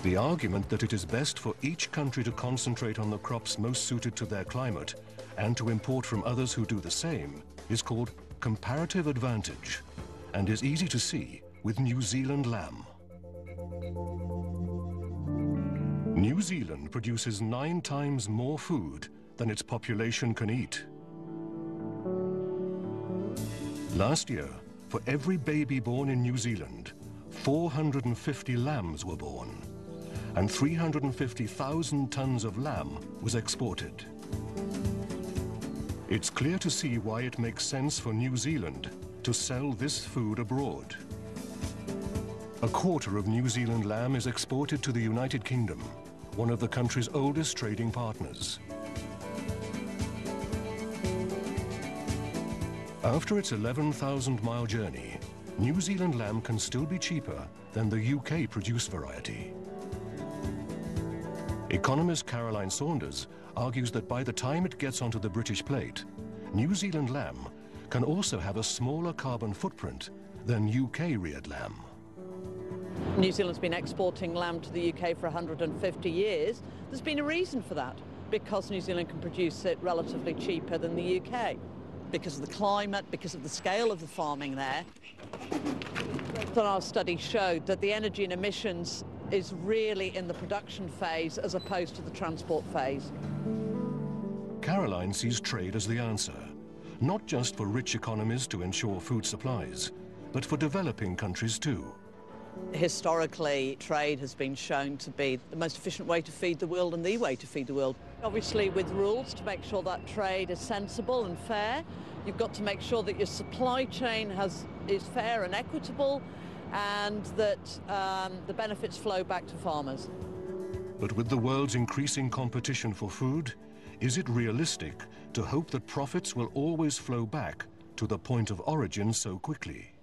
The argument that it is best for each country to concentrate on the crops most suited to their climate and to import from others who do the same is called comparative advantage and is easy to see with New Zealand lamb. New Zealand produces 9 times more food than its population can eat. Last year, for every baby born in New Zealand, 450 lambs were born, and 350,000 tons of lamb was exported. It's clear to see why it makes sense for New Zealand to sell this food abroad. A quarter of New Zealand lamb is exported to the United Kingdom, one of the country's oldest trading partners. After its 11,000-mile journey, New Zealand lamb can still be cheaper than the UK produced variety. Economist Caroline Saunders argues that by the time it gets onto the British plate, New Zealand lamb can also have a smaller carbon footprint than UK-reared lamb. New Zealand's been exporting lamb to the UK for 150 years. There's been a reason for that, because New Zealand can produce it relatively cheaper than the UK, because of the climate, because of the scale of the farming there. Our study showed that the energy and emissions is really in the production phase as opposed to the transport phase. Caroline sees trade as the answer, not just for rich economies to ensure food supplies, but for developing countries too. Historically, trade has been shown to be the most efficient way to feed the world and the way to feed the world. Obviously, with rules to make sure that trade is sensible and fair, you've got to make sure that your supply chain is fair and equitable, and that the benefits flow back to farmers. But with the world's increasing competition for food, is it realistic to hope that profits will always flow back to the point of origin so quickly?